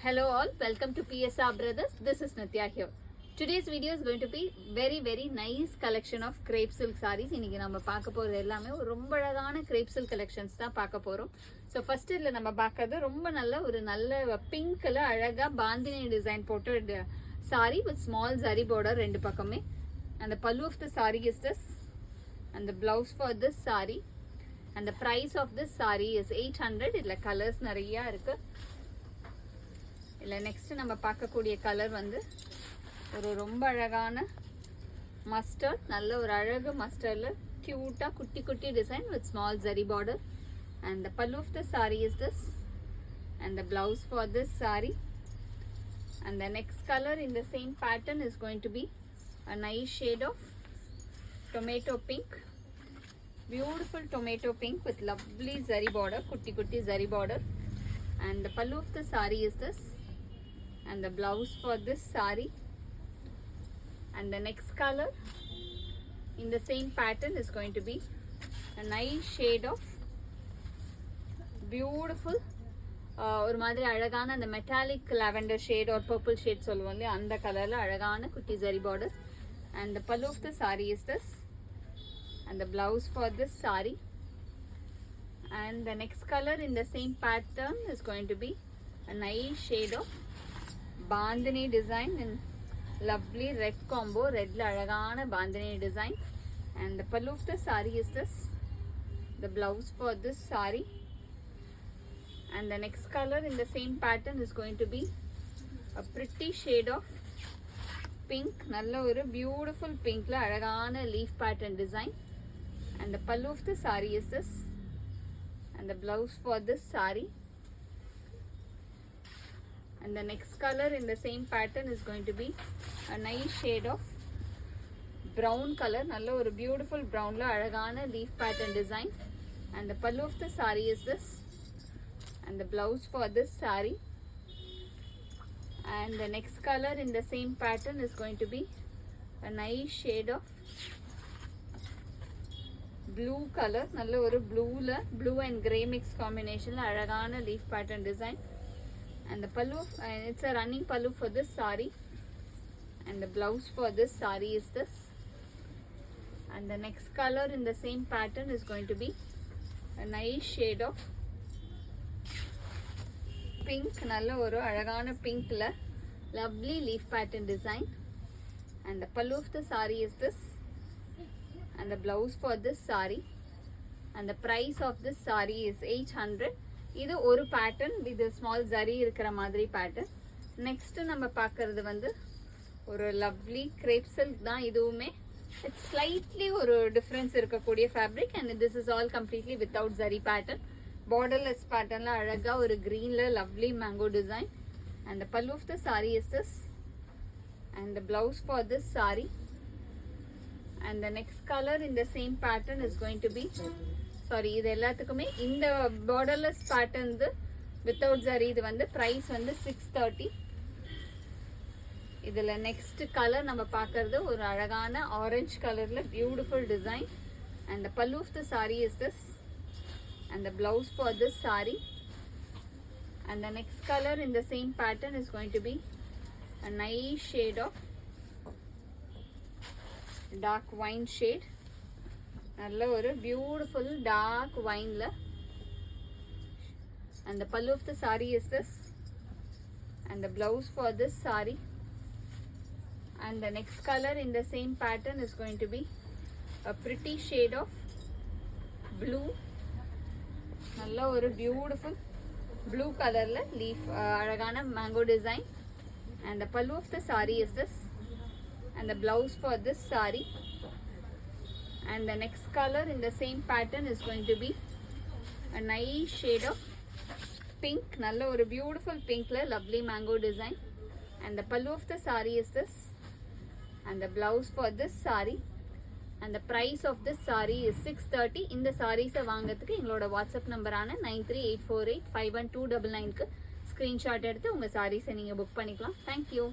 Hello all, welcome to PSR Brothers. This is Nitya here. Today's video is going to be very nice collection of crepe silk sarees. இன்னைக்கு நம்ம பார்க்க போறது எல்லாமே ரொம்ப அழகான crepe silk collections தான் பார்க்க போறோம். So first இதுல நம்ம பார்க்கிறது ரொம்ப நல்ல பிங்க்ல அழகா பாந்தினி டிசைன் போட்ட saree with small zari border ரெண்டு பக்கமே. And the pallu of the saree is this, and the blouse for this saree, and the price of this saree is 800. இதுல கலர்ஸ் நிறைய இருக்கு. இல்ல நெக்ஸ்ட் நம்ம பார்க்கக்கூடிய கலர் வந்து ஒரு ரொம்ப அழகான மஸ்டர்ட், நல்ல ஒரு அழகு மஸ்டர்ட்ல கியூட்டா குட்டி design with small zari border, and the pallu of the saree is this, and the blouse for this saree. And the next color in the same pattern is going to be a nice shade of tomato pink, beautiful tomato pink with lovely zari border, kutti zari border. And the pallu of the saree is this, and the blouse for this saree. And the next color in the same pattern is going to be a nice shade of beautiful ஒரு மாதிரி அழகான அந்த metallic lavender shade or purple shade சொல்லுவோம் இல்லையா, அந்த கலர்ல அழகான குட்டி zari border. And the pallu of the saree is this, and the blouse for this saree. And the next color in the same pattern is going to be a nice shade of bandhani design in lovely red combo, red la alagana bandhani design. And the pallu of the saree is this, the blouse for this saree. And the next color in the same pattern is going to be a pretty shade of pink, nalla oru beautiful pink la alagana leaf pattern design. And the pallu of the saree is this, and the blouse for this saree. And the next color in the same pattern is going to be a nice shade of brown color, nalla oru beautiful brown la alagana leaf pattern design. And the pallu of the saree is this, and the blouse for this saree. And the next color in the same pattern is going to be a nice shade of blue color, nalla oru blue and gray mix combination la alagana leaf pattern design. And the pallu, it's a running pallu for this saree, and the blouse for this saree is this. And the next color in the same pattern is going to be a nice shade of pink, nalla oru alagana pink la lovely leaf pattern design. And the pallu of the saree is this, and the blouse for this saree. And the price of this saree is 800. இது ஒரு pattern, இது small zari இருக்கிற மாதிரி pattern. Next நம்ம பார்க்கறது வந்து ஒரு lovely grape silk தான். இதுவுமே இட்ஸ் ஸ்லைட்லி ஒரு டிஃப்ரென்ஸ் இருக்கக்கூடிய fabric. And this is all completely without zari pattern, borderless பேட்டர்ன்ல அழகா ஒரு கிரீன்ல lovely mango design. And the pallu of the sari is this, and the blouse for this sari. And the next colour in the same pattern is going to be, sorry இது எல்லாத்துக்குமே இந்த borderless pattern without zari. இது வந்து price வந்து 630. இதுல next colour நம்ம பார்க்கறது ஒரு அழகான ஆரஞ்சு கலர்ல beautiful design. And the pallu of the sari is this, and the blouse for this sari. And the next colour in the same pattern is going to be a nice shade of dark wine shade, நல்ல ஒரு beautiful dark வைன்ல. and the pallu of the saree is this, and the blouse for this saree. And the next color in the same pattern is going to be a pretty shade of blue, நல்ல ஒரு beautiful blue கலர்ல leaf அழகான mango design. and the pallu of the saree is this, and the blouse for this saree. And the next color in the same pattern is going to be a nice shade of pink, nalla oru beautiful pink la lovely mango design. And the pallu of the saree is this, and the blouse for this saree. And the price of this saree is 630. இந்த sarees வாங்குறதுக்கு எங்களோட WhatsApp நம்பரான 9384851299க்கு screenshot எடுத்து உங்க sarees நீங்க book பண்ணிக்கலாம். Thank you.